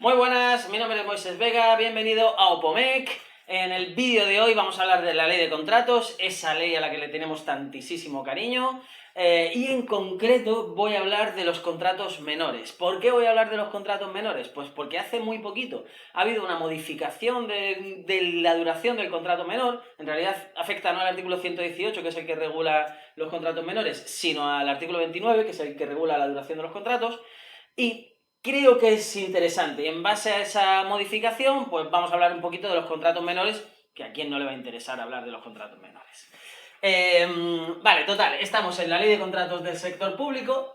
Muy buenas, mi nombre es Moisés Vega, bienvenido a Opomec. En el vídeo de hoy vamos a hablar de la ley de contratos, esa ley a la que le tenemos tantísimo cariño, y en concreto voy a hablar de los contratos menores. ¿Por qué voy a hablar de los contratos menores? Pues porque hace muy poquito ha habido una modificación de la duración del contrato menor. En realidad afecta no al artículo 118, que es el que regula los contratos menores, sino al artículo 29, que es el que regula la duración de los contratos, y creo que es interesante. Y en base a esa modificación, pues vamos a hablar un poquito de los contratos menores, que a quién no le va a interesar hablar de los contratos menores. Vale, total, estamos en la ley de contratos del sector público.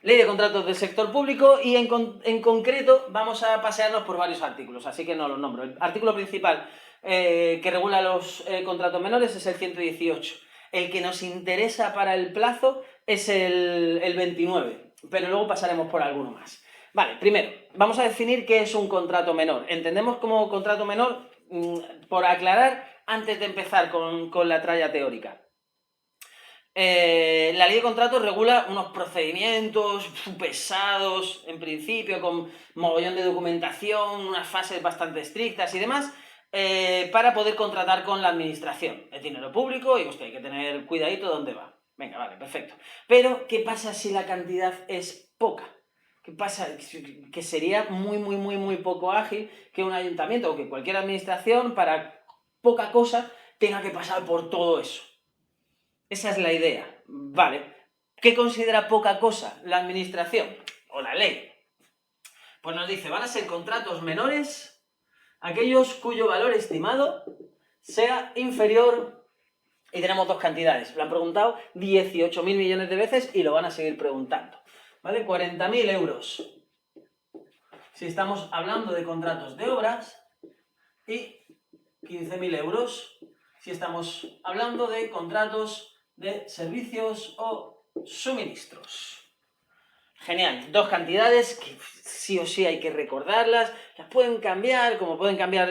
Ley de contratos del sector público y en concreto vamos a pasearnos por varios artículos, así que no los nombro. El artículo principal que regula los contratos menores es el 118. El que nos interesa para el plazo es el 29, pero luego pasaremos por alguno más. Vale, primero, vamos a definir qué es un contrato menor. Entendemos como contrato menor, por aclarar, antes de empezar con la tralla teórica. La ley de contratos regula unos procedimientos pesados, en principio, con mogollón de documentación, unas fases bastante estrictas y demás, para poder contratar con la administración. Es dinero público y hay que tener cuidadito dónde va. Venga, vale, perfecto. Pero, ¿qué pasa si la cantidad es poca? ¿Qué pasa? Que sería muy poco ágil que un ayuntamiento o que cualquier administración, para poca cosa, tenga que pasar por todo eso. Esa es la idea. Vale. ¿Qué considera poca cosa la administración o la ley? Pues nos dice, van a ser contratos menores aquellos cuyo valor estimado sea inferior, y tenemos dos cantidades. Lo han preguntado 18.000 millones de veces y lo van a seguir preguntando. ¿Vale? 40.000 euros. Si estamos hablando de contratos de obras, y 15.000 euros si estamos hablando de contratos de servicios o suministros. Genial, dos cantidades que sí o sí hay que recordarlas, las pueden cambiar, como pueden cambiar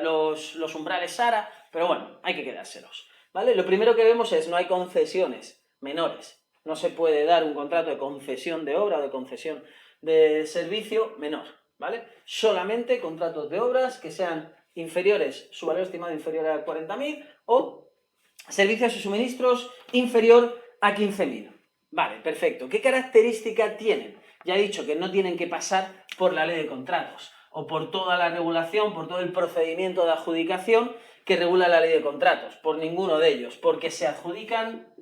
los umbrales SARA, pero bueno, hay que quedárselos, ¿vale? Lo primero que vemos es no hay concesiones menores, no se puede dar un contrato de concesión de obra o de concesión de servicio menor, ¿vale? Solamente contratos de obras que sean inferiores, su valor estimado inferior a 40.000 o servicios y suministros inferior a 15.000. Vale, perfecto. ¿Qué característica tienen? Ya he dicho que no tienen que pasar por la ley de contratos o por toda la regulación, por todo el procedimiento de adjudicación que regula la ley de contratos, por ninguno de ellos, porque se adjudican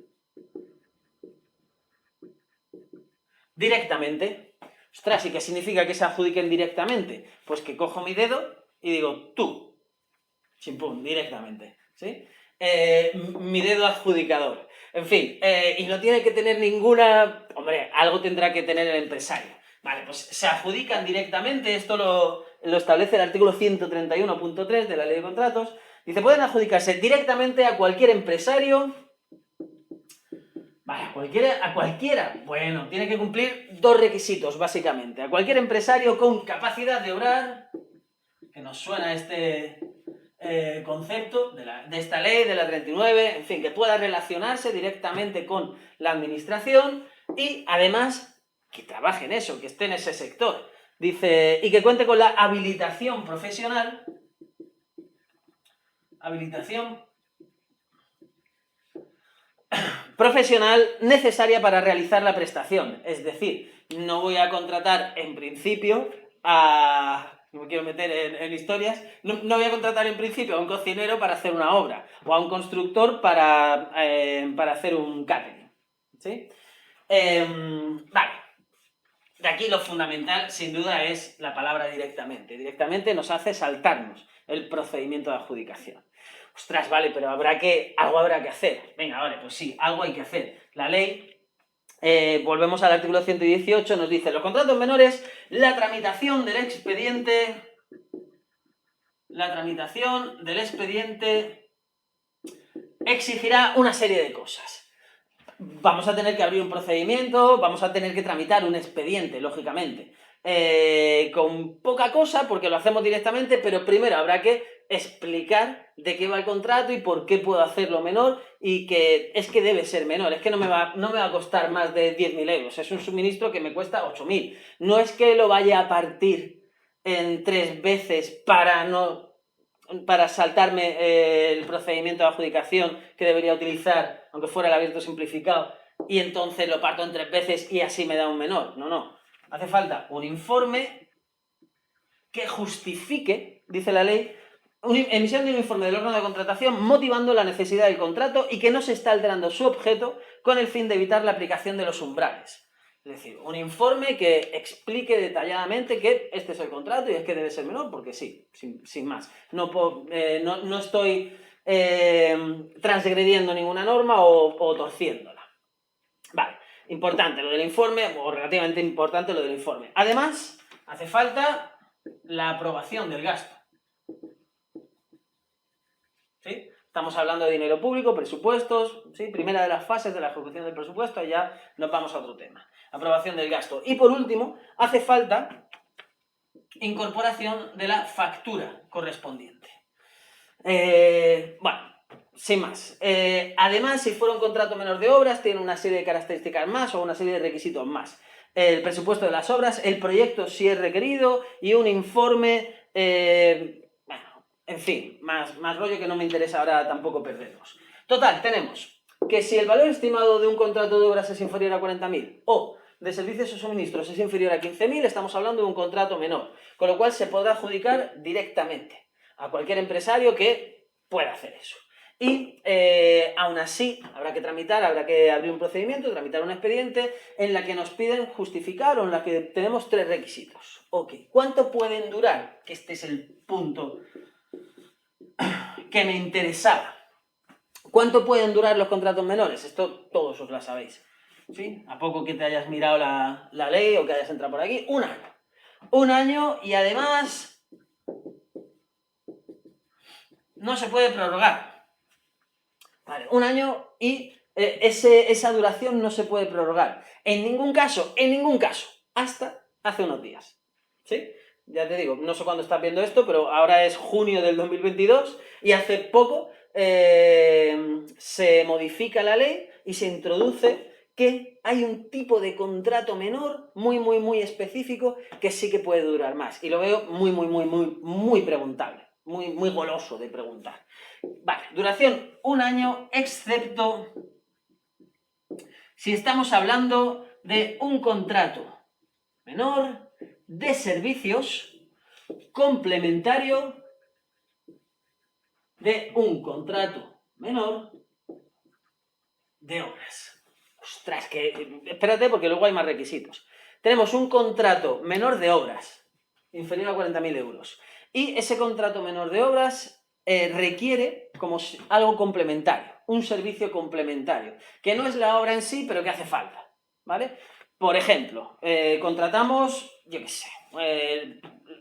directamente. Ostras, ¿y qué significa que se adjudiquen directamente? Pues que cojo mi dedo y digo, tú, chimpum, directamente, ¿sí? Mi dedo adjudicador. En fin, y no tiene que tener ninguna... Hombre, algo tendrá que tener el empresario. Vale, pues se adjudican directamente, esto lo establece el artículo 131.3 de la Ley de Contratos. Dice, pueden adjudicarse directamente a cualquier empresario. Vale, a cualquiera. Bueno, tiene que cumplir dos requisitos, básicamente. A cualquier empresario con capacidad de obrar, que nos suena este concepto de esta ley, de la 39, en fin, que pueda relacionarse directamente con la administración y, además, que trabaje en eso, que esté en ese sector. Dice, y que cuente con la habilitación profesional, necesaria para realizar la prestación. Es decir, no voy a contratar en principio a... No me quiero meter en historias. No voy a contratar en principio a un cocinero para hacer una obra o a un constructor para hacer un catering. ¿Sí? Vale. De aquí lo fundamental, sin duda, es la palabra directamente. Directamente nos hace saltarnos el procedimiento de adjudicación. Ostras, vale, pero algo habrá que hacer. Venga, vale, pues sí, algo hay que hacer. La ley, volvemos al artículo 118, nos dice, los contratos menores, la tramitación del expediente exigirá una serie de cosas. Vamos a tener que abrir un procedimiento, vamos a tener que tramitar un expediente, lógicamente, con poca cosa, porque lo hacemos directamente, pero primero habrá que explicar de qué va el contrato y por qué puedo hacerlo menor, y que es que debe ser menor, es que no me va a costar más de 10.000 euros, es un suministro que me cuesta 8.000. No es que lo vaya a partir en 3 veces para saltarme el procedimiento de adjudicación que debería utilizar, aunque fuera el abierto simplificado, y entonces lo parto en 3 veces y así me da un menor. No. Hace falta un informe que justifique, dice la ley, emisión de un informe del órgano de contratación motivando la necesidad del contrato y que no se está alterando su objeto con el fin de evitar la aplicación de los umbrales. Es decir, un informe que explique detalladamente que este es el contrato y es que debe ser menor, porque sí, sin más. No estoy transgrediendo ninguna norma o torciéndola. Vale, importante lo del informe, o relativamente importante lo del informe. Además, hace falta la aprobación del gasto. ¿Sí? Estamos hablando de dinero público, presupuestos, ¿sí? Primera de las fases de la ejecución del presupuesto, y ya nos vamos a otro tema. Aprobación del gasto. Y por último, hace falta incorporación de la factura correspondiente. Bueno, sin más. Además, si fuera un contrato menor de obras, tiene una serie de características más o una serie de requisitos más. El presupuesto de las obras, el proyecto si es requerido y un informe, bueno, en fin, más rollo que no me interesa ahora tampoco perdernos. Total, tenemos que si el valor estimado de un contrato de obras es inferior a 40.000 o de servicios o suministros es inferior a 15.000, estamos hablando de un contrato menor, con lo cual se podrá adjudicar directamente a cualquier empresario que pueda hacer eso. Y aún así habrá que abrir un procedimiento, tramitar un expediente en la que nos piden justificar o en la que tenemos 3 requisitos. Ok, ¿cuánto pueden durar? Que este es el punto que me interesaba. ¿Cuánto pueden durar los contratos menores? Esto todos os lo sabéis. ¿Sí? A poco que te hayas mirado la ley o que hayas entrado por aquí, 1 año. 1 año, y además no se puede prorrogar. Vale, 1 año y esa duración no se puede prorrogar. En ningún caso, hasta hace unos días. ¿Sí? Ya te digo, no sé cuándo estás viendo esto, pero ahora es junio del 2022 y hace poco se modifica la ley y se introduce que hay un tipo de contrato menor muy específico que sí que puede durar más. Y lo veo muy preguntable, muy goloso de preguntar. Vale, duración 1 año, excepto si estamos hablando de un contrato menor de servicios complementario de un contrato menor de obras. Ostras, que espérate porque luego hay más requisitos. Tenemos un contrato menor de obras, inferior a 40.000 euros. Y ese contrato menor de obras requiere como algo complementario, un servicio complementario, que no es la obra en sí, pero que hace falta, ¿vale? Por ejemplo, contratamos, yo qué sé,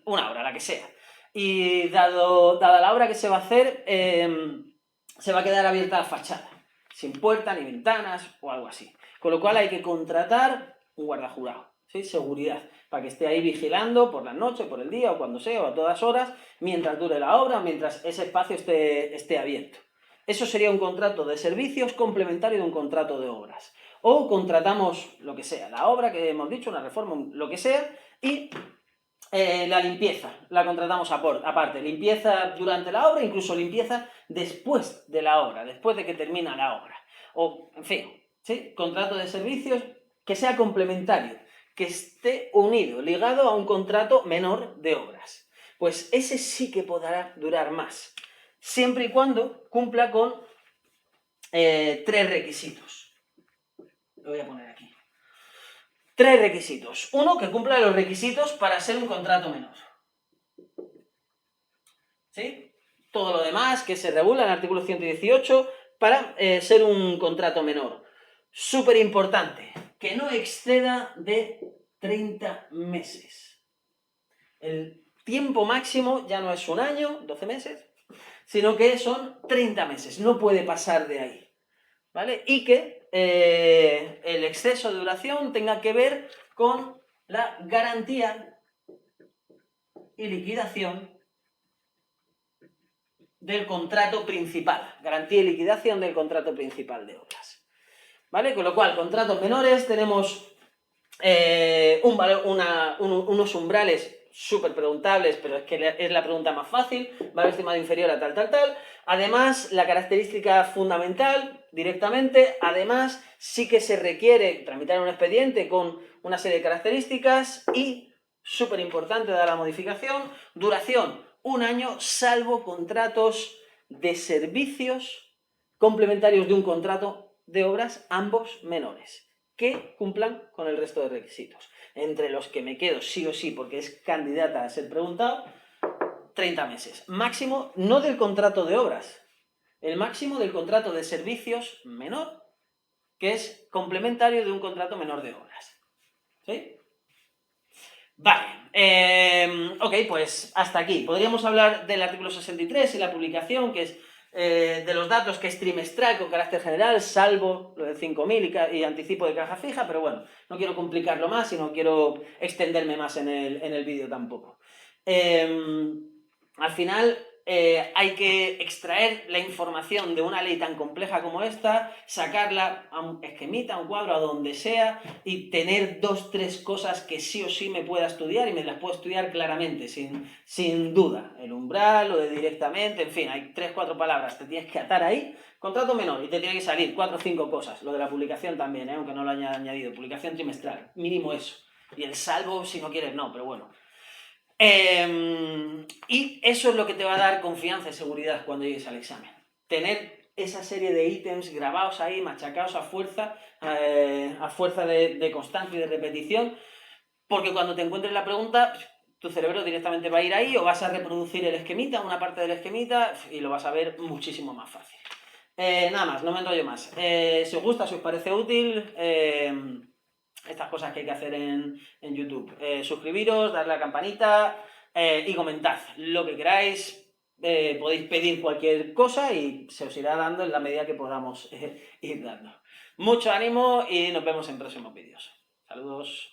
una obra, la que sea, y dada la obra que se va a hacer, se va a quedar abierta la fachada, sin puerta ni ventanas o algo así. Con lo cual hay que contratar un guardajurado, ¿sí? Seguridad, para que esté ahí vigilando por la noche, por el día o cuando sea o a todas horas, mientras dure la obra, mientras ese espacio esté abierto. Eso sería un contrato de servicios complementario de un contrato de obras. O contratamos lo que sea, la obra que hemos dicho, una reforma, lo que sea, y la limpieza la contratamos aparte. Limpieza durante la obra, incluso limpieza después de la obra, después de que termina la obra. O, en fin, ¿sí? Contrato de servicios que sea complementario, que esté unido, ligado a un contrato menor de obras. Pues ese sí que podrá durar más, siempre y cuando cumpla con 3 requisitos. Lo voy a poner aquí. 3 requisitos. 1, que cumpla los requisitos para ser un contrato menor. ¿Sí? Todo lo demás que se regula en el artículo 118 para ser un contrato menor. Súper importante, que no exceda de 30 meses. El tiempo máximo ya no es 1 año, 12 meses, sino que son 30 meses, no puede pasar de ahí. ¿Vale? Y que el exceso de duración tenga que ver con la garantía y liquidación del contrato principal, garantía y liquidación del contrato principal de obras. ¿Vale? Con lo cual, contratos menores tenemos unos umbrales súper preguntables, pero es que es la pregunta más fácil, valor estimado inferior a tal, tal, tal. Además, la característica fundamental, directamente, además, sí que se requiere tramitar un expediente con una serie de características y, súper importante de la modificación, duración 1 año, salvo contratos de servicios complementarios de un contrato de obras, ambos menores, que cumplan con el resto de requisitos, entre los que me quedo sí o sí porque es candidata a ser preguntado, 30 meses. Máximo, no del contrato de obras, el máximo del contrato de servicios menor, que es complementario de un contrato menor de obras. ¿Sí? Vale, ok, pues hasta aquí. Podríamos hablar del artículo 63 y la publicación, que es de los datos, que es trimestral con carácter general, salvo lo de 5.000 y anticipo de caja fija, pero bueno, no quiero complicarlo más y no quiero extenderme más en el vídeo tampoco. Al final hay que extraer la información de una ley tan compleja como esta, sacarla a un esquemita, a un cuadro, a donde sea, y tener 2, 3 cosas que sí o sí me pueda estudiar y me las puedo estudiar claramente, sin duda. El umbral, lo de directamente, en fin, hay 3, 4 palabras, te tienes que atar ahí. Contrato menor y te tiene que salir 4 o 5 cosas. Lo de la publicación también, aunque no lo haya añadido. Publicación trimestral, mínimo eso. Y el salvo, si no quieres, no, pero bueno. Y eso es lo que te va a dar confianza y seguridad cuando llegues al examen. Tener esa serie de ítems grabados ahí, machacados a fuerza de constancia y de repetición, porque cuando te encuentres la pregunta, tu cerebro directamente va a ir ahí o vas a reproducir el esquemita, una parte del esquemita, y lo vas a ver muchísimo más fácil. Nada más, no me enrollo más. Si os gusta, si os parece útil, estas cosas que hay que hacer en YouTube. Suscribiros, darle a la campanita y comentad lo que queráis. Podéis pedir cualquier cosa y se os irá dando en la medida que podamos ir dando. Mucho ánimo y nos vemos en próximos vídeos. Saludos.